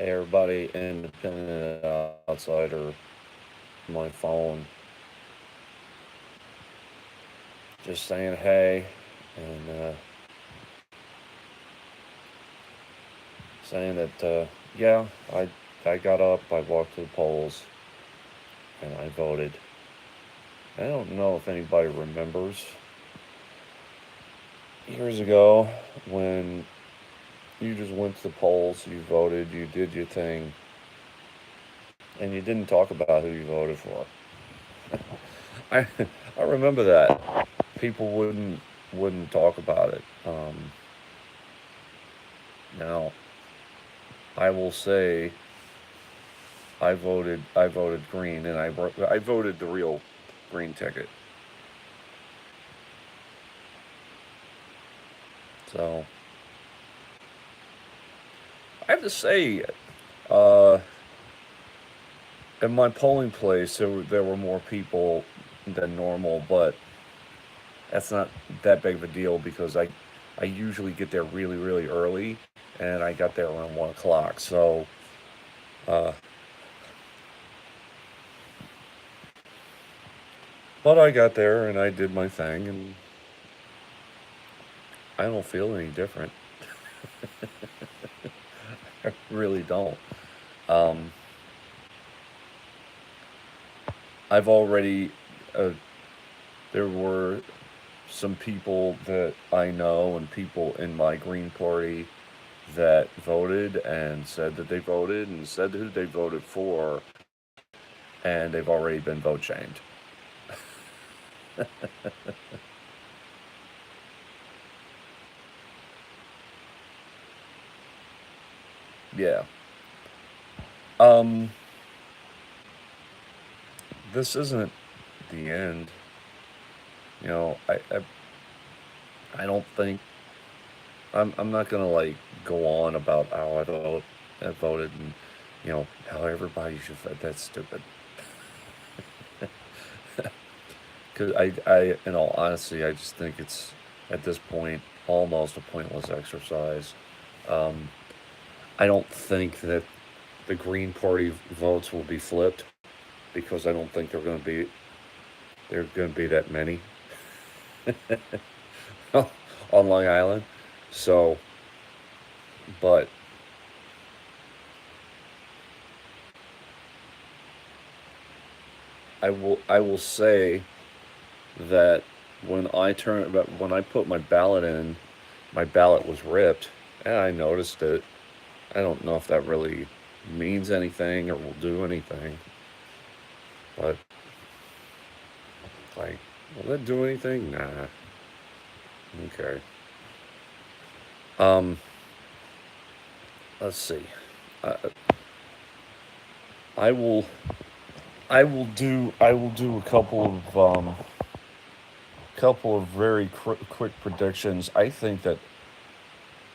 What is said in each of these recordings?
everybody independent outsider, my phone, just saying hey, and saying that yeah, I got up, I walked to the polls, and I voted. I don't know if anybody remembers years ago when you just went to the polls, you voted, you did your thing, and you didn't talk about who you voted for. I I remember that people wouldn't talk about it. Now I will say I voted green, and I voted the real green ticket. So I have to say, uh, in my polling place, there were more people than normal, but that's not that big of a deal because I usually get there really really early, and I got there around 1 o'clock. So, uh, but I got there and I did my thing, and I don't feel any different. I really don't. Um, I've already there were some people that I know and people in my Green Party that voted and said that they voted and said who they voted for, and they've already been vote shamed. Yeah. Um, this isn't the end. You know, I don't think I'm not gonna like go on about how I voted, and how everybody should vote. That's stupid. Because in all honesty, I just think it's at this point almost a pointless exercise. Um, I don't think that the Green Party votes will be flipped because I don't think they're going to be that many on Long Island. So, but I will say that when I put my ballot in, my ballot was ripped, and I noticed it. I don't know if that really means anything or will do anything, but like, will that do anything? Nah. Okay. Um, let's see. I, I will I will do a couple of very quick predictions. I think that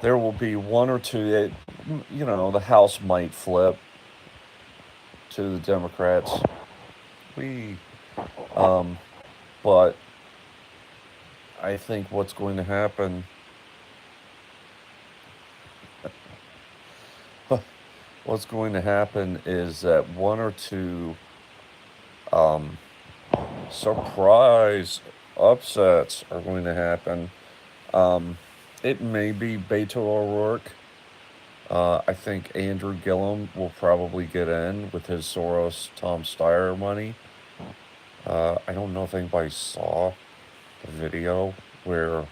there will be one or two. The House might flip to the Democrats. We, um, but I think what's going to happen. What's going to happen is that one or two um, surprise upsets are going to happen. Um, it may be Beto O'Rourke. I think Andrew Gillum will probably get in with his Soros Tom Steyer money. I don't know if anybody saw the video where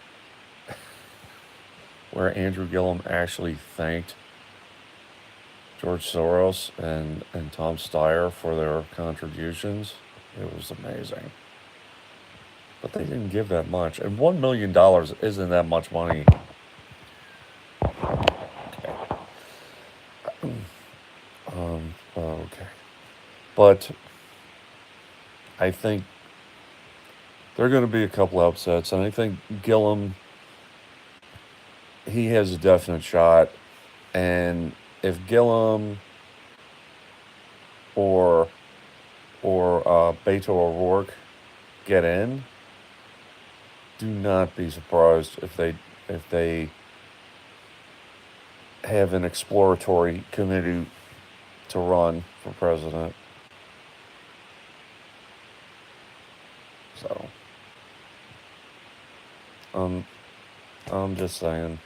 Andrew Gillum actually thanked George Soros and Tom Steyer for their contributions. It was amazing. But they didn't give that much. And $1 million isn't that much money. Okay. Okay. But I think there are going to be a couple upsets. And I think Gillum, he has a definite shot. And if Gillum or Beto O'Rourke get in, do not be surprised if they have an exploratory committee to run for president. So, um, I'm just saying.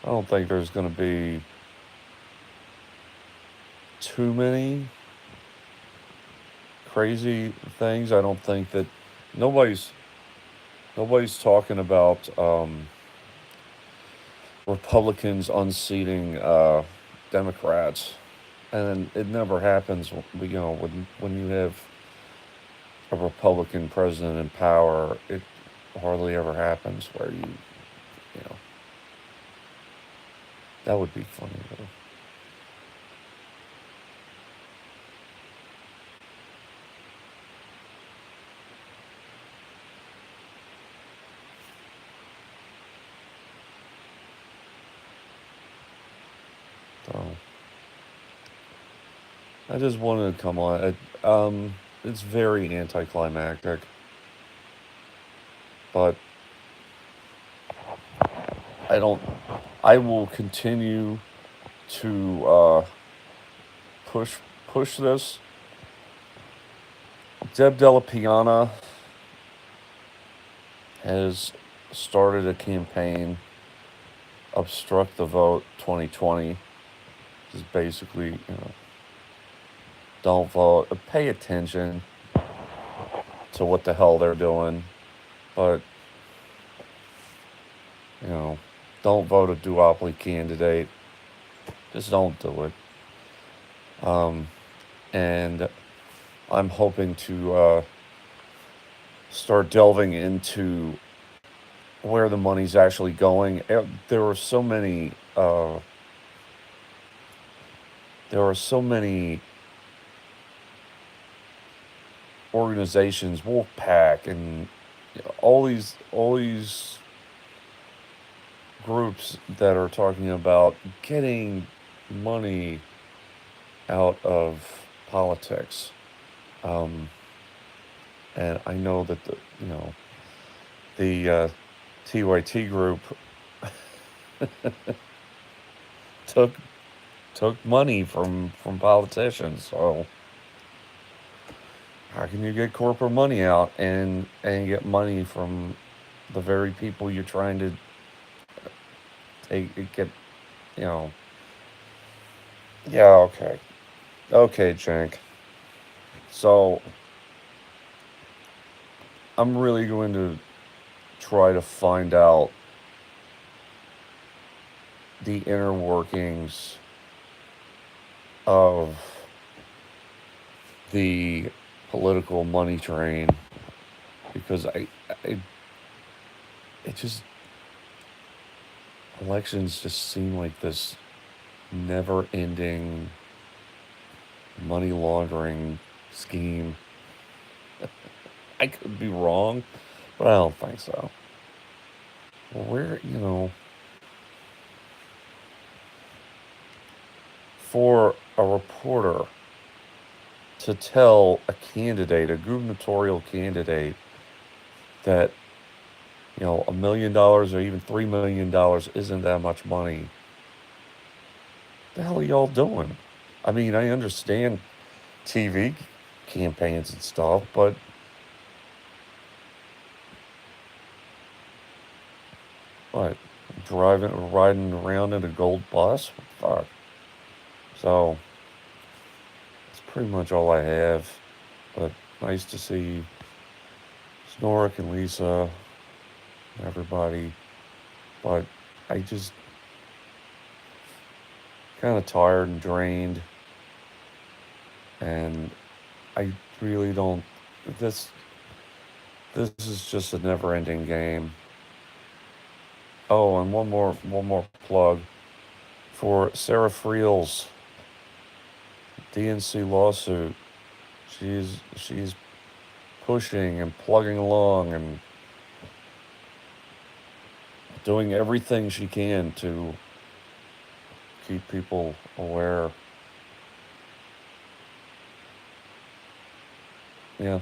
I don't think there's going to be too many crazy things. I don't think that nobody's nobody's talking about Republicans unseating Democrats, and it never happens. When you have a Republican president in power, it hardly ever happens where you know that would be funny though. So I just wanted to come on. It's very anticlimactic, but I don't. I will continue to push push this. Deb Della Piana has started a campaign, Obstruct the Vote 2020, which is basically, don't vote, pay attention to what the hell they're doing, but, you know, don't vote a duopoly candidate. Just don't do it. And I'm hoping to start delving into where the money's actually going. There are so many. There are so many organizations, Wolfpack, and all these groups that are talking about getting money out of politics. Um, and I know that the TYT group took took money from politicians. So how can you get corporate money out and get money from the very people you're trying to get? You know. Yeah. Okay, Jank. So I'm really going to try to find out the inner workings of the political money train, because I it just elections just seem like this never ending money laundering scheme. I could be wrong, but I don't think so. Where, for a reporter to tell a candidate, a gubernatorial candidate, that, $1 million or even $3 million isn't that much money. The hell are y'all doing? I mean, I understand TV campaigns and stuff, but what? Riding around in a gold bus? Fuck. So, that's pretty much all I have. But nice to see Snorik and Lisa, everybody. But I just kind of tired and drained. And I really don't. This is just a never-ending game. Oh, and one more plug for Sarah Friel's DNC lawsuit. She's pushing and plugging along and doing everything she can to keep people aware. Yeah.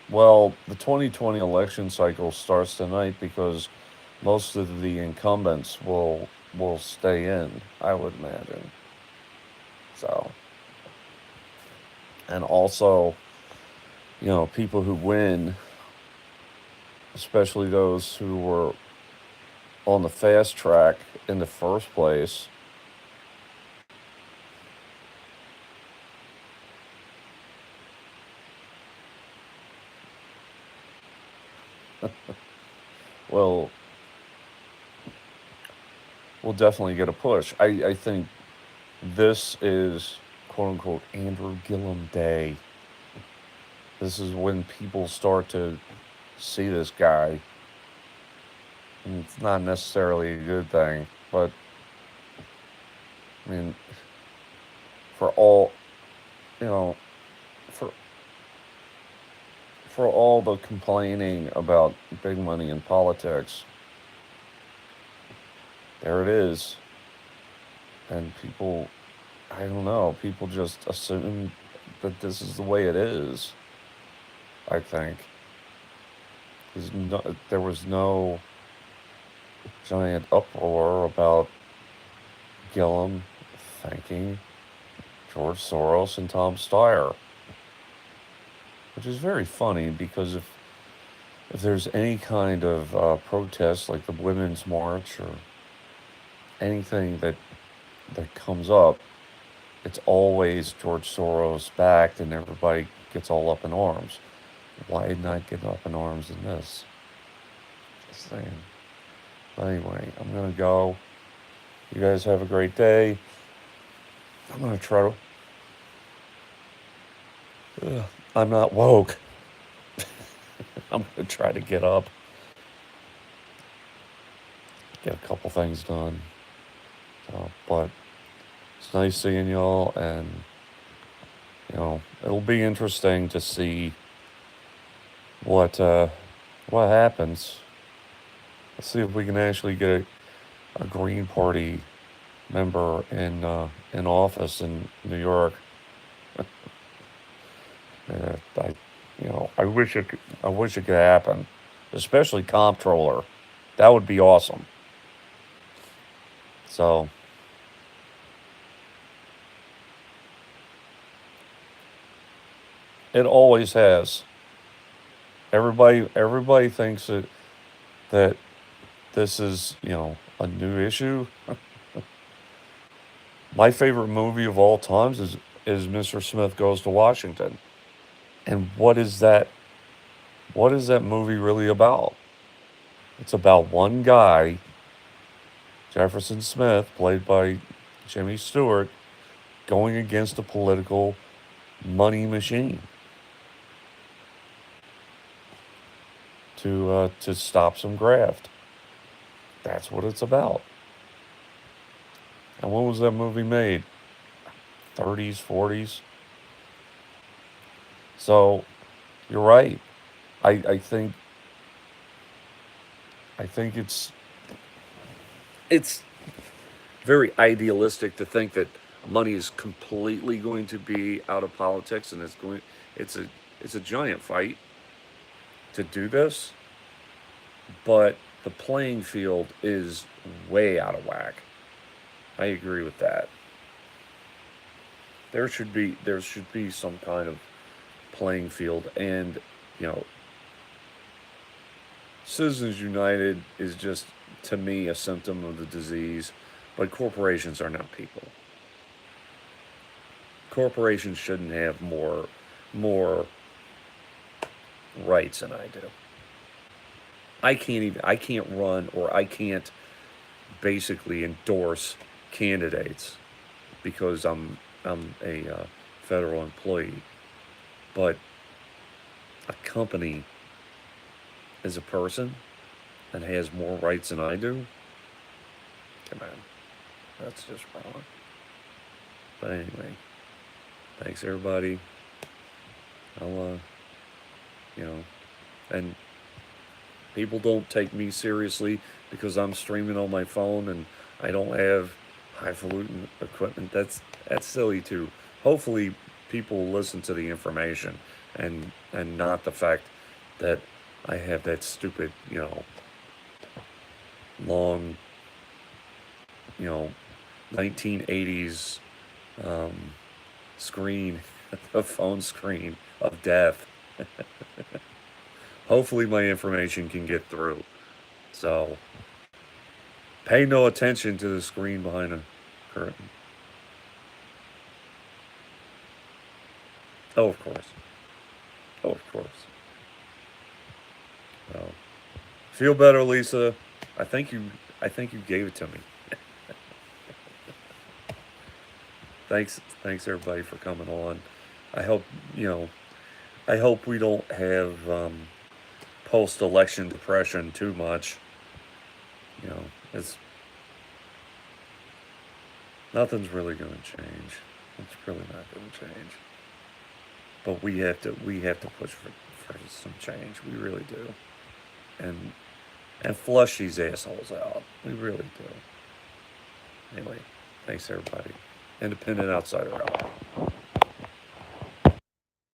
Well, the 2020 election cycle starts tonight because most of the incumbents will will stay in, I would imagine. So, and also, people who win, especially those who were on the fast track in the first place, will will definitely get a push. I think this is quote unquote Andrew Gillum Day. This is when people start to see this guy. And it's not necessarily a good thing, but I mean, for all you know, for for all the complaining about big money in politics, there it is, and people, I don't know, people just assume that this is the way it is. I think there was no giant uproar about Gillum thanking George Soros and Tom Steyer, which is very funny because if there's any kind of protest like the Women's March or anything that comes up, it's always George Soros backed and everybody gets all up in arms. Why not get up in arms in this? Just saying. But anyway, I'm gonna go. You guys have a great day. I'm gonna try to. I'm not woke. I'm gonna try to get up, get a couple things done. But it's nice seeing y'all, and it'll be interesting to see what happens. Let's see if we can actually get a Green Party member in office in New York. I I wish it could happen, especially comptroller. That would be awesome. So it always has. Everybody thinks that this is a new issue. My favorite movie of all times is Mr. Smith Goes to Washington. And what is that? What is that movie really about? It's about one guy, Jefferson Smith, played by Jimmy Stewart, going against a political money machine to stop some graft. That's what it's about. And when was that movie made? 30s, 40s. So you're right. I think it's very idealistic to think that money is completely going to be out of politics, and it's a it's a giant fight to do this, but the playing field is way out of whack. I agree with that. There should be some kind of playing field, and you know Citizens United is just, to me, a symptom of the disease, but corporations are not people. Corporations shouldn't have more rights than I do. I can't run, or I can't basically endorse candidates because I'm a federal employee, but a company is a person and has more rights than I do. Come on, that's just wrong. But anyway, thanks everybody. I'll you know, and people don't take me seriously because I'm streaming on my phone and I don't have highfalutin equipment. That's silly too. Hopefully, people will listen to the information and not the fact that I have that stupid long you know, 1980s um, screen, a phone screen of death. Hopefully, my information can get through. So, pay no attention to the screen behind a curtain. Oh, of course. Oh, of course. So, feel better, Lisa. I think you. I think you gave it to me. Thanks everybody for coming on. I hope you know. I hope we don't have post-election depression too much. You know, it's nothing's really going to change. It's really not going to change. But we have to push for some change. We really do. And and flush these assholes out. We really do. Anyway, thanks everybody. Independent outsider out.